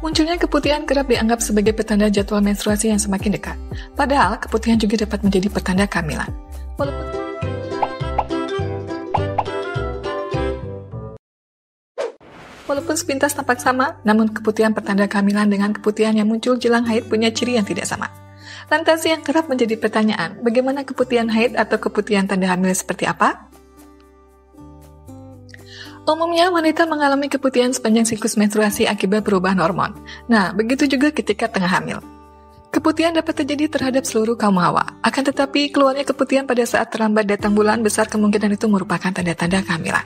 Munculnya keputihan kerap dianggap sebagai petanda jadwal menstruasi yang semakin dekat. Padahal, keputihan juga dapat menjadi petanda kehamilan. Walaupun sepintas tampak sama, namun keputihan pertanda kehamilan dengan keputihan yang muncul jelang haid punya ciri yang tidak sama. Lantas yang kerap menjadi pertanyaan, bagaimana keputihan haid atau keputihan tanda hamil seperti apa? Umumnya, wanita mengalami keputihan sepanjang siklus menstruasi akibat perubahan hormon. Nah, begitu juga ketika tengah hamil. Keputihan dapat terjadi terhadap seluruh kaum hawa. Akan tetapi, keluarnya keputihan pada saat terlambat datang bulan besar kemungkinan itu merupakan tanda-tanda kehamilan.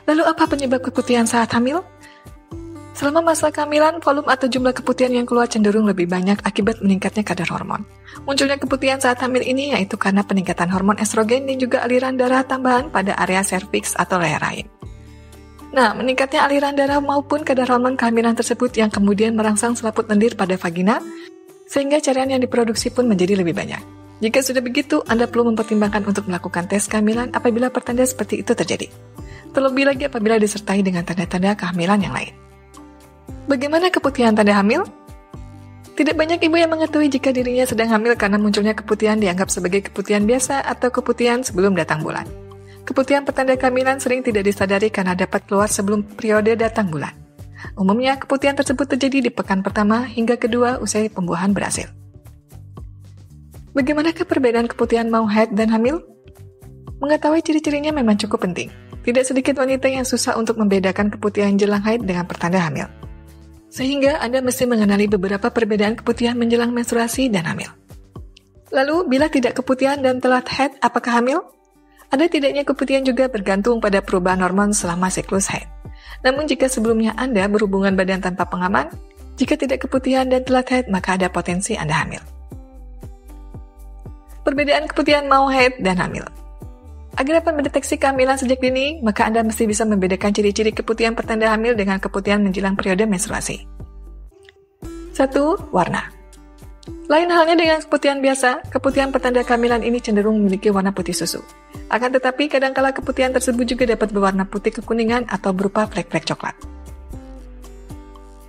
Lalu apa penyebab keputihan saat hamil? Selama masa kehamilan, volume atau jumlah keputihan yang keluar cenderung lebih banyak akibat meningkatnya kadar hormon. Munculnya keputihan saat hamil ini yaitu karena peningkatan hormon estrogen dan juga aliran darah tambahan pada area serviks atau leher rahim. Nah, meningkatnya aliran darah maupun kadar hormon kehamilan tersebut yang kemudian merangsang selaput lendir pada vagina, sehingga cairan yang diproduksi pun menjadi lebih banyak. Jika sudah begitu, Anda perlu mempertimbangkan untuk melakukan tes kehamilan apabila pertanda seperti itu terjadi. Terlebih lagi apabila disertai dengan tanda-tanda kehamilan yang lain. Bagaimana keputihan tanda hamil? Tidak banyak ibu yang mengetahui jika dirinya sedang hamil karena munculnya keputihan dianggap sebagai keputihan biasa atau keputihan sebelum datang bulan. Keputihan pertanda kehamilan sering tidak disadari karena dapat keluar sebelum periode datang bulan. Umumnya, keputihan tersebut terjadi di pekan pertama hingga kedua usai pembuahan berhasil. Bagaimanakah perbedaan keputihan mau haid dan hamil? Mengetahui ciri-cirinya memang cukup penting. Tidak sedikit wanita yang susah untuk membedakan keputihan jelang haid dengan pertanda hamil. Sehingga Anda mesti mengenali beberapa perbedaan keputihan menjelang menstruasi dan hamil. Lalu, bila tidak keputihan dan telat haid, apakah hamil? Ada tidaknya keputihan juga bergantung pada perubahan hormon selama siklus haid. Namun jika sebelumnya Anda berhubungan badan tanpa pengaman, jika tidak keputihan dan telat haid, maka ada potensi Anda hamil. Perbedaan keputihan mau haid dan hamil. Agar dapat mendeteksi kehamilan sejak dini, maka Anda mesti bisa membedakan ciri-ciri keputihan pertanda hamil dengan keputihan menjelang periode menstruasi. 1. Warna. Lain halnya dengan keputihan biasa, keputihan pertanda kehamilan ini cenderung memiliki warna putih susu. Akan tetapi, kadangkala keputihan tersebut juga dapat berwarna putih kekuningan atau berupa flek-flek coklat.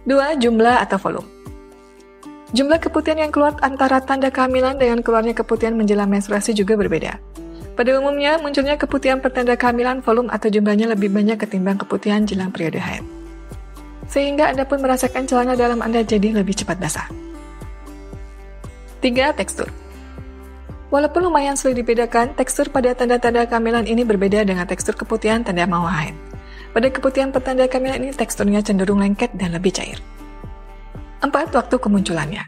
2. Jumlah atau volume. Jumlah keputihan yang keluar antara tanda kehamilan dengan keluarnya keputihan menjelang menstruasi juga berbeda. Pada umumnya, munculnya keputihan pertanda kehamilan volume atau jumlahnya lebih banyak ketimbang keputihan jelang periode haid. Sehingga Anda pun merasakan celana dalam Anda jadi lebih cepat basah. 3. Tekstur. Walaupun lumayan sulit dibedakan, tekstur pada tanda-tanda kehamilan ini berbeda dengan tekstur keputihan tanda mau haid. Pada keputihan pertanda kehamilan ini teksturnya cenderung lengket dan lebih cair. 4. Waktu kemunculannya.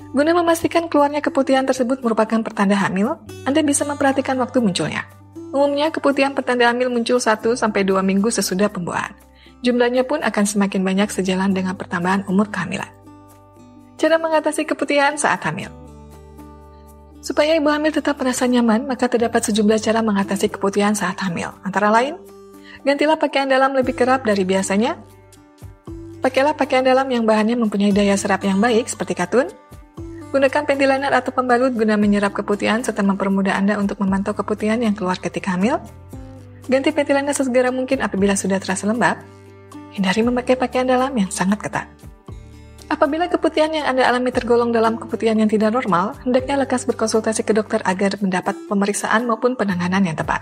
Guna memastikan keluarnya keputihan tersebut merupakan pertanda hamil, Anda bisa memperhatikan waktu munculnya. Umumnya, keputihan pertanda hamil muncul 1-2 minggu sesudah pembuahan. Jumlahnya pun akan semakin banyak sejalan dengan pertambahan umur kehamilan. Cara mengatasi keputihan saat hamil. Supaya ibu hamil tetap merasa nyaman, maka terdapat sejumlah cara mengatasi keputihan saat hamil. Antara lain, gantilah pakaian dalam lebih kerap dari biasanya. Pakailah pakaian dalam yang bahannya mempunyai daya serap yang baik, seperti katun. Gunakan panty liner atau pembalut guna menyerap keputihan serta mempermudah Anda untuk memantau keputihan yang keluar ketika hamil. Ganti panty liner sesegera mungkin apabila sudah terasa lembab. Hindari memakai pakaian dalam yang sangat ketat. Apabila keputihan yang Anda alami tergolong dalam keputihan yang tidak normal, hendaknya lekas berkonsultasi ke dokter agar mendapat pemeriksaan maupun penanganan yang tepat.